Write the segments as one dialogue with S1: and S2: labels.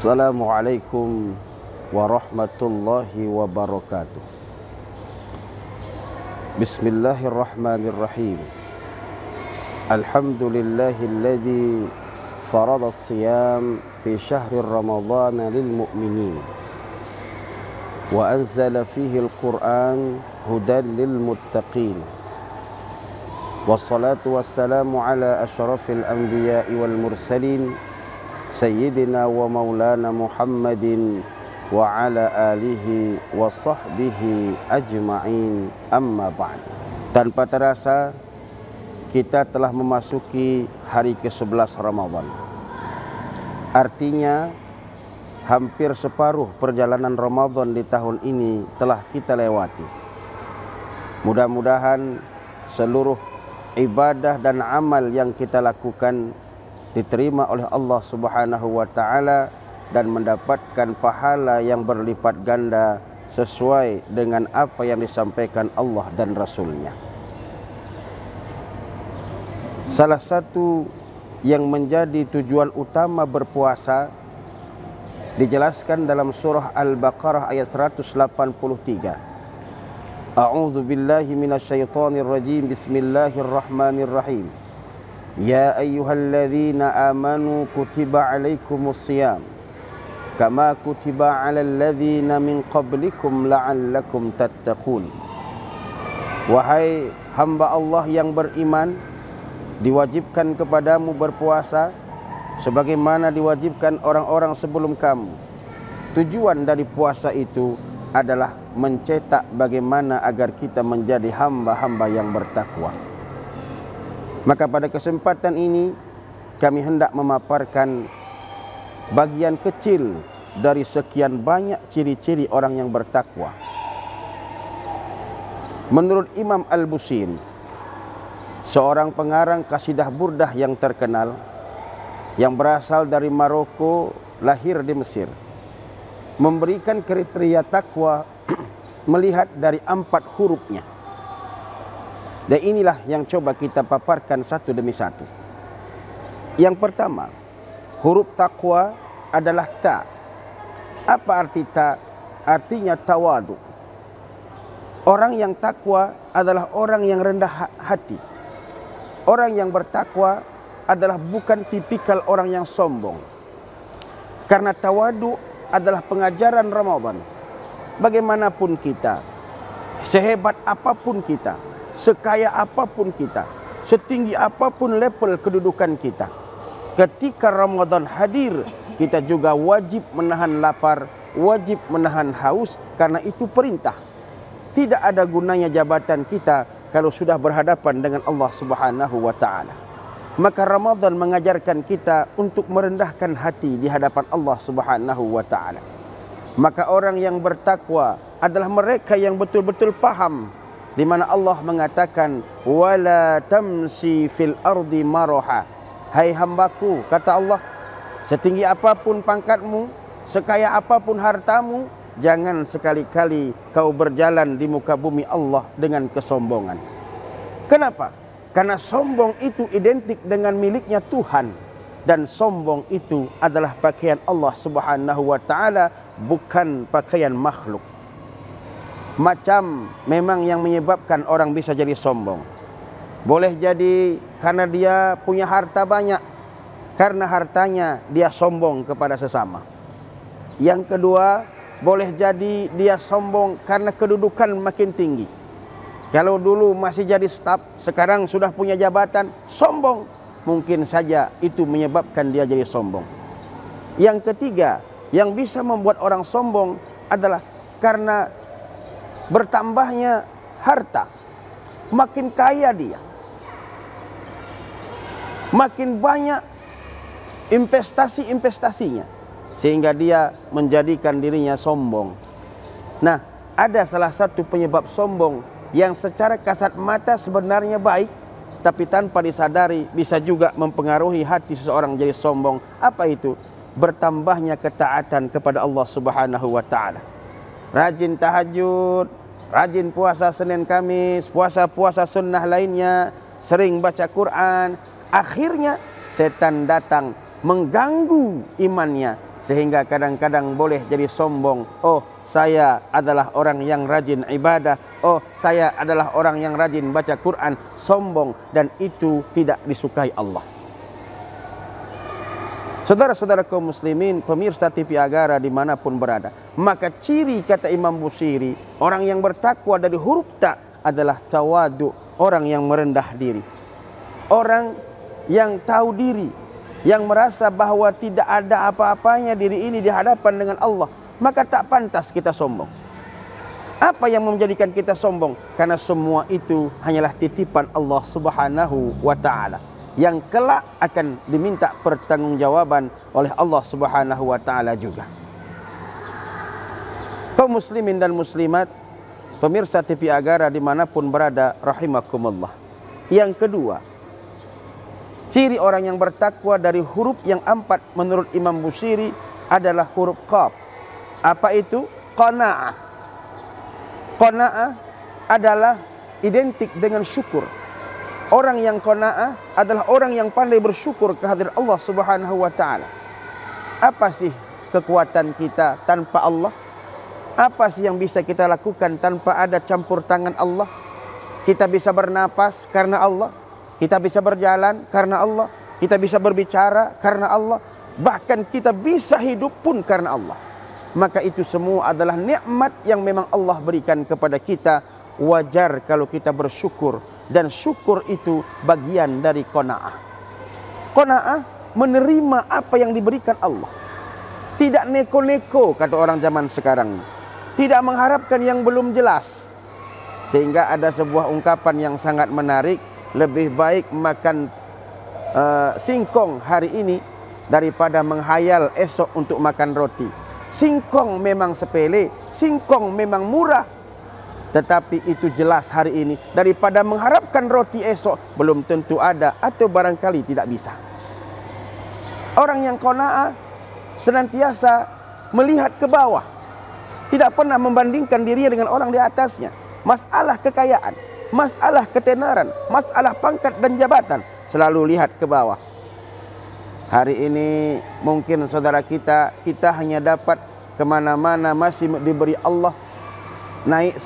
S1: Assalamualaikum warahmatullahi wabarakatuh. Bismillahirrahmanirrahim. Alhamdulillahilladzi farada as-siyam fi syahri Ramadhan lil mu'minin wa anzala fihi al-Qur'an hudan lil muttaqin. Wassalatu wassalamu ala asyrafil anbiya'i wal mursalin Sayyidina wa maulana Muhammadin wa ala alihi wa sahbihi ajma'in, amma ba'd. Tanpa terasa kita telah memasuki hari ke-11 Ramadan. Artinya hampir separuh perjalanan Ramadan di tahun ini telah kita lewati. Mudah-mudahan seluruh ibadah dan amal yang kita lakukan diterima oleh Allah Subhanahu wa taala dan mendapatkan pahala yang berlipat ganda sesuai dengan apa yang disampaikan Allah dan Rasul-Nya. Salah satu yang menjadi tujuan utama berpuasa dijelaskan dalam surah Al-Baqarah ayat 183. A'udzu billahi minasyaitonir rajim. Bismillahirrahmanirrahim. Ya ayyuhalladzina amanu kutiba alaikumus siyam kama kutiba alal ladzina min qablikum la'allakum tattaqun. Wahai hamba Allah yang beriman, diwajibkan kepadamu berpuasa sebagaimana diwajibkan orang-orang sebelum kamu. Tujuan dari puasa itu adalah mencetak bagaimana agar kita menjadi hamba-hamba yang bertakwa. Maka pada kesempatan ini kami hendak memaparkan bagian kecil dari sekian banyak ciri-ciri orang yang bertakwa. Menurut Imam Al-Busiri, seorang pengarang kasidah burdah yang terkenal yang berasal dari Maroko, lahir di Mesir, memberikan kriteria takwa melihat dari 4 hurufnya. Dan inilah yang coba kita paparkan satu demi satu. Yang pertama, huruf takwa adalah ta. Apa arti ta? Artinya tawadu. Orang yang takwa adalah orang yang rendah hati. Orang yang bertakwa adalah bukan tipikal orang yang sombong. Karena tawadu adalah pengajaran Ramadan. Bagaimanapun kita, sehebat apapun kita, sekaya apapun kita, setinggi apapun level kedudukan kita, ketika Ramadan hadir, kita juga wajib menahan lapar, wajib menahan haus, karena itu perintah. Tidak ada gunanya jabatan kita kalau sudah berhadapan dengan Allah Subhanahu wa taala. Maka Ramadan mengajarkan kita untuk merendahkan hati di hadapan Allah Subhanahu wa taala. Maka orang yang bertakwa adalah mereka yang betul-betul paham di mana Allah mengatakan wala tamsi fil ardi maraha. Hai hambaku, kata Allah, setinggi apapun pangkatmu, sekaya apapun hartamu, jangan sekali-kali kau berjalan di muka bumi Allah dengan kesombongan. Kenapa? Karena sombong itu identik dengan miliknya Tuhan, dan sombong itu adalah pakaian Allah Subhanahu wa taala, bukan pakaian makhluk. Macam memang yang menyebabkan orang bisa jadi sombong. Boleh jadi karena dia punya harta banyak, karena hartanya dia sombong kepada sesama. Yang kedua, boleh jadi dia sombong karena kedudukan makin tinggi. Kalau dulu masih jadi staf, sekarang sudah punya jabatan, sombong. Mungkin saja itu menyebabkan dia jadi sombong. Yang ketiga, yang bisa membuat orang sombong adalah karena bertambahnya harta. Makin kaya dia, makin banyak investasinya, sehingga dia menjadikan dirinya sombong. Nah, ada salah satu penyebab sombong yang secara kasat mata sebenarnya baik, tapi tanpa disadari bisa juga mempengaruhi hati seseorang jadi sombong. Apa itu? Bertambahnya ketaatan kepada Allah Subhanahu wa taala. Rajin tahajud, rajin puasa Senin Kamis, puasa-puasa sunnah lainnya, sering baca Quran. Akhirnya setan datang mengganggu imannya, sehingga kadang-kadang boleh jadi sombong. Oh, saya adalah orang yang rajin ibadah. Oh, saya adalah orang yang rajin baca Quran. Sombong, dan itu tidak disukai Allah. Saudara-saudara kaum muslimin, pemirsa TV Agara dimanapun berada, maka ciri, kata Imam Busiri, orang yang bertakwa dari huruf ta adalah tawadu, orang yang merendah diri, orang yang tahu diri, yang merasa bahwa tidak ada apa-apanya diri ini di hadapan dengan Allah, maka tak pantas kita sombong. Apa yang menjadikan kita sombong? Karena semua itu hanyalah titipan Allah Subhanahu wa ta'ala, yang kelak akan diminta pertanggungjawaban oleh Allah Subhanahu wa ta'ala juga. Kaum muslimin dan muslimat, pemirsa TV Agara dimanapun berada, rahimakumullah. Yang kedua, ciri orang yang bertakwa dari huruf yang 4 menurut Imam Busiri adalah huruf qaf. Apa itu? Qanaah. Qanaah adalah identik dengan syukur. Orang yang qanaah adalah orang yang pandai bersyukur kehadirat Allah Subhanahu wa ta'ala. Apa sih kekuatan kita tanpa Allah? Apa sih yang bisa kita lakukan tanpa ada campur tangan Allah? Kita bisa bernapas karena Allah. Kita bisa berjalan karena Allah. Kita bisa berbicara karena Allah. Bahkan kita bisa hidup pun karena Allah. Maka itu semua adalah nikmat yang memang Allah berikan kepada kita. Wajar kalau kita bersyukur. Dan syukur itu bagian dari qanaah. Qanaah menerima apa yang diberikan Allah. Tidak neko-neko, kata orang zaman sekarang. Tidak mengharapkan yang belum jelas. Sehingga ada sebuah ungkapan yang sangat menarik. Lebih baik makan singkong hari ini daripada menghayal esok untuk makan roti. Singkong memang sepele, singkong memang murah, tetapi itu jelas hari ini. Daripada mengharapkan roti esok, belum tentu ada atau barangkali tidak bisa. Orang yang qanaah senantiasa melihat ke bawah, tidak pernah membandingkan dirinya dengan orang di atasnya. Masalah kekayaan, masalah ketenaran, masalah pangkat dan jabatan, selalu lihat ke bawah. Hari ini mungkin saudara kita hanya dapat kemana-mana masih diberi Allah naik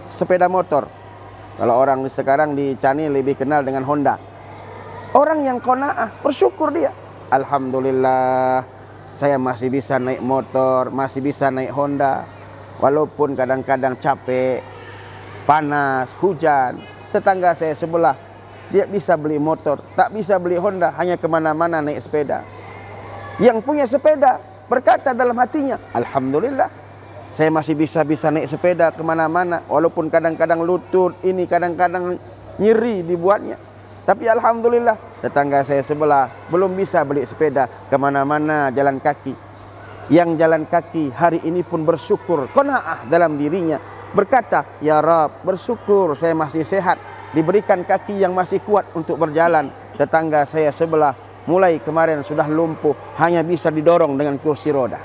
S1: sepeda motor. Kalau orang sekarang di Cani lebih kenal dengan Honda. Orang yang qanaah bersyukur dia. Alhamdulillah, saya masih bisa naik motor, masih bisa naik Honda. Walaupun kadang-kadang capek, panas, hujan. Tetangga saya sebelah, dia bisa beli motor, tak bisa beli Honda, hanya kemana-mana naik sepeda. Yang punya sepeda berkata dalam hatinya, Alhamdulillah, saya masih bisa naik sepeda kemana-mana. Walaupun kadang-kadang lutut ini, kadang-kadang nyeri dibuatnya. Tapi Alhamdulillah, tetangga saya sebelah belum bisa beli sepeda, kemana-mana jalan kaki. Yang jalan kaki hari ini pun bersyukur, qanaah dalam dirinya. Berkata, ya Rab, bersyukur saya masih sehat, diberikan kaki yang masih kuat untuk berjalan. Tetangga saya sebelah mulai kemarin sudah lumpuh, hanya bisa didorong dengan kursi roda.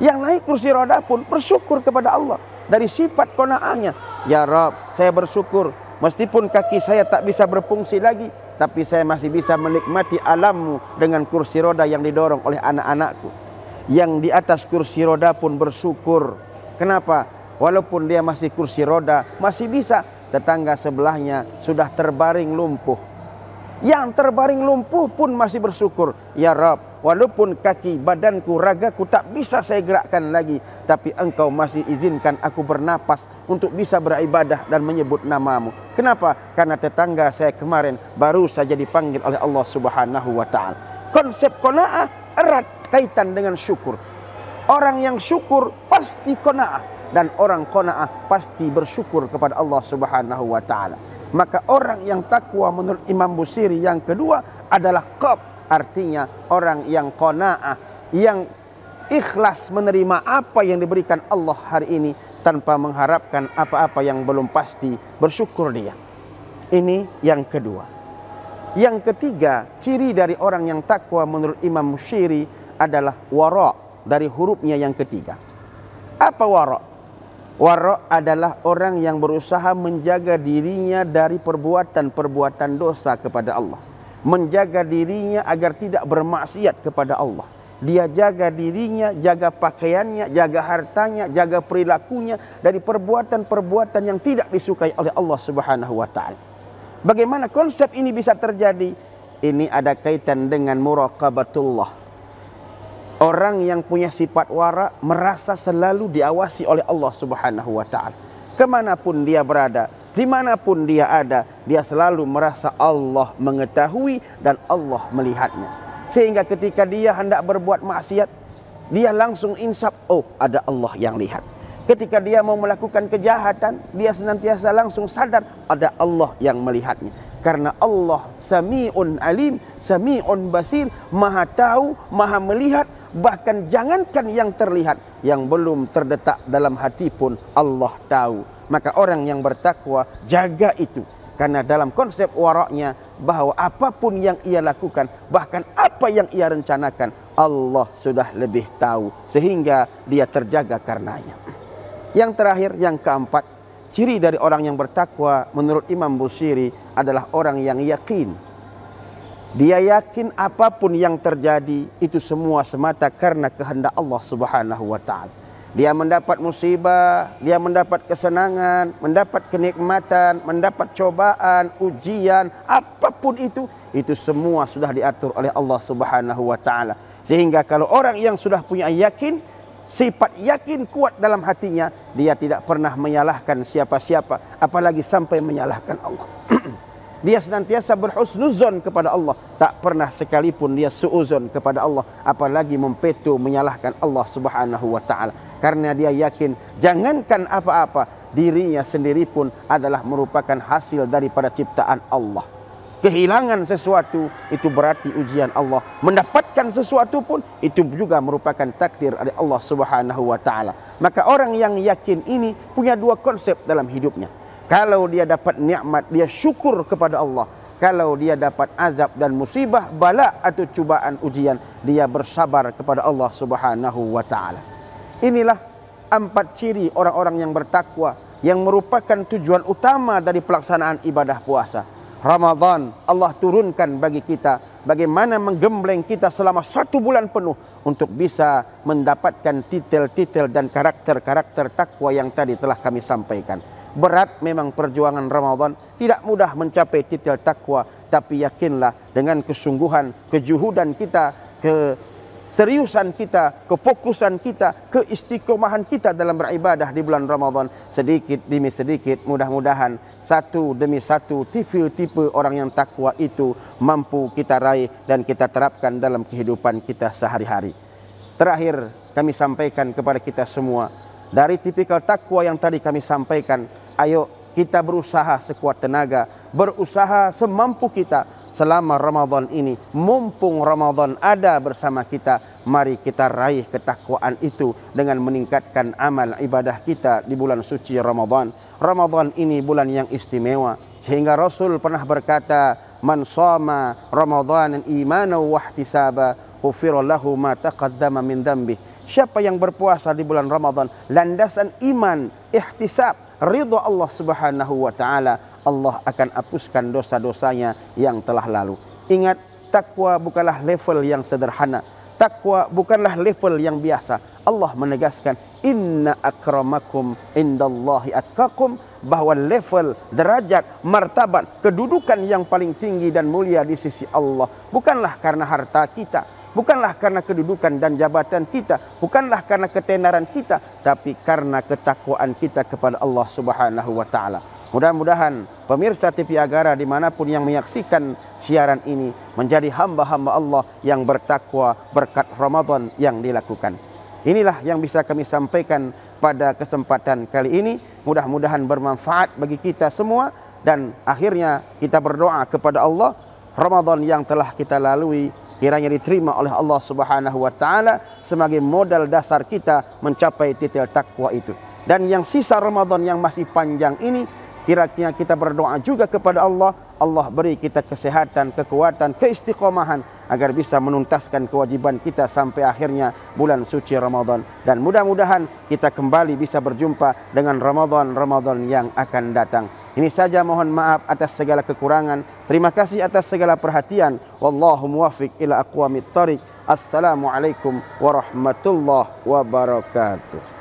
S1: Yang naik kursi roda pun bersyukur kepada Allah. Dari sifat qanaahnya, ya Rab, saya bersyukur meskipun kaki saya tak bisa berfungsi lagi, tapi saya masih bisa menikmati alammu dengan kursi roda yang didorong oleh anak-anakku. Yang di atas kursi roda pun bersyukur. Kenapa? Walaupun dia masih kursi roda, masih bisa. Tetangga sebelahnya sudah terbaring lumpuh. Yang terbaring lumpuh pun masih bersyukur. Ya Rab, walaupun kaki, badanku, ragaku tak bisa saya gerakkan lagi, tapi Engkau masih izinkan aku bernapas untuk bisa beribadah dan menyebut namamu. Kenapa? Karena tetangga saya kemarin baru saja dipanggil oleh Allah Subhanahu wa ta'ala. Konsep qanaah erat kaitan dengan syukur. Orang yang syukur pasti qanaah. Dan orang qanaah pasti bersyukur kepada Allah Subhanahu wa ta'ala. Maka orang yang takwa menurut Imam Busiri yang kedua adalah qaf. Artinya orang yang qanaah, yang ikhlas menerima apa yang diberikan Allah hari ini tanpa mengharapkan apa-apa yang belum pasti. Bersyukur dia. Ini yang kedua. Yang ketiga, ciri dari orang yang takwa menurut Imam Busiri adalah wara', dari hurufnya yang ketiga. Apa wara'? Wara' adalah orang yang berusaha menjaga dirinya dari perbuatan-perbuatan dosa kepada Allah. Menjaga dirinya agar tidak bermaksiat kepada Allah. Dia jaga dirinya, jaga pakaiannya, jaga hartanya, jaga perilakunya dari perbuatan-perbuatan yang tidak disukai oleh Allah Subhanahu wa taala. Bagaimana konsep ini bisa terjadi? Ini ada kaitan dengan muraqabatullah. Orang yang punya sifat wara merasa selalu diawasi oleh Allah Subhanahu wa taala. Kemanapun dia berada, dimanapun dia ada, dia selalu merasa Allah mengetahui dan Allah melihatnya. Sehingga ketika dia hendak berbuat maksiat, dia langsung insaf, oh ada Allah yang lihat. Ketika dia mau melakukan kejahatan, dia senantiasa langsung sadar ada Allah yang melihatnya. Karena Allah Sami'un Alim, Sami'un Basir, Maha tahu, Maha melihat. Bahkan jangankan yang terlihat, yang belum terdetak dalam hati pun Allah tahu. Maka orang yang bertakwa jaga itu. Karena dalam konsep waraknya bahwa apapun yang ia lakukan, bahkan apa yang ia rencanakan, Allah sudah lebih tahu. Sehingga dia terjaga karenanya. Yang terakhir, yang keempat, ciri dari orang yang bertakwa menurut Imam Busiri adalah orang yang yakin. Dia yakin apapun yang terjadi itu semua semata karena kehendak Allah Subhanahu wa taala. Dia mendapat musibah, dia mendapat kesenangan, mendapat kenikmatan, mendapat cobaan, ujian, apapun itu semua sudah diatur oleh Allah Subhanahu wa taala. Sehingga kalau orang yang sudah punya yakin, sifat yakin kuat dalam hatinya, dia tidak pernah menyalahkan siapa-siapa, apalagi sampai menyalahkan Allah. Dia senantiasa berhusnuzon kepada Allah, tak pernah sekalipun dia suuzon kepada Allah, apalagi mempetu menyalahkan Allah Subhanahu wa taala. Karena dia yakin jangankan apa-apa, dirinya sendiri pun adalah merupakan hasil daripada ciptaan Allah. Kehilangan sesuatu itu berarti ujian Allah, mendapatkan sesuatu pun itu juga merupakan takdir dari Allah Subhanahu wa taala. Maka orang yang yakin ini punya dua konsep dalam hidupnya. Kalau dia dapat nikmat, dia syukur kepada Allah. Kalau dia dapat azab dan musibah, bala atau cubaan ujian, dia bersabar kepada Allah Subhanahu wa taala. Inilah 4 ciri orang-orang yang bertakwa yang merupakan tujuan utama dari pelaksanaan ibadah puasa. Ramadan Allah turunkan bagi kita bagaimana menggembleng kita selama 1 bulan penuh untuk bisa mendapatkan titel-titel dan karakter-karakter takwa yang tadi telah kami sampaikan. Berat memang perjuangan Ramadan, tidak mudah mencapai titel takwa, tapi yakinlah dengan kesungguhan, kejuhudan kita, keseriusan kita, kefokusan kita, keistiqomahan kita dalam beribadah di bulan Ramadan, sedikit demi sedikit mudah-mudahan satu demi satu tipe orang yang takwa itu mampu kita raih dan kita terapkan dalam kehidupan kita sehari-hari. Terakhir kami sampaikan kepada kita semua, dari tipikal takwa yang tadi kami sampaikan, ayo kita berusaha sekuat tenaga, berusaha semampu kita selama Ramadan ini. Mumpung Ramadan ada bersama kita, mari kita raih ketakwaan itu dengan meningkatkan amal ibadah kita di bulan suci Ramadan. Ramadan ini bulan yang istimewa, sehingga Rasul pernah berkata, man shoma Ramadan imanan wa ihtisaba ghufira lahu ma taqaddama min dhanbi. Siapa yang berpuasa di bulan Ramadan landasan iman, ihtisab, ridha Allah Subhanahu wa taala, Allah akan hapuskan dosa-dosanya yang telah lalu. Ingat, takwa bukanlah level yang sederhana. Takwa bukanlah level yang biasa. Allah menegaskan, inna akramakum indallahi atqakum, bahwa level, derajat, martabat, kedudukan yang paling tinggi dan mulia di sisi Allah bukanlah karena harta kita, bukanlah karena kedudukan dan jabatan kita, bukanlah karena ketenaran kita, tapi karena ketakwaan kita kepada Allah Subhanahu wa taala. Mudah-mudahan pemirsa TV Agara dimanapun yang menyaksikan siaran ini menjadi hamba-hamba Allah yang bertakwa berkat Ramadan yang dilakukan. Inilah yang bisa kami sampaikan pada kesempatan kali ini. Mudah-mudahan bermanfaat bagi kita semua, dan akhirnya kita berdoa kepada Allah, Ramadan yang telah kita lalui kiranya diterima oleh Allah Subhanahu wa taala sebagai modal dasar kita mencapai titik takwa itu. Dan yang sisa Ramadan yang masih panjang ini, kira-kira kita berdoa juga kepada Allah, Allah beri kita kesehatan, kekuatan, keistiqomahan agar bisa menuntaskan kewajiban kita sampai akhirnya bulan suci Ramadan. Dan mudah-mudahan kita kembali bisa berjumpa dengan Ramadan yang akan datang. Ini saja, mohon maaf atas segala kekurangan. Terima kasih atas segala perhatian. Wallahu muwaffiq ila aqwamit thariq. Assalamualaikum warahmatullahi wabarakatuh.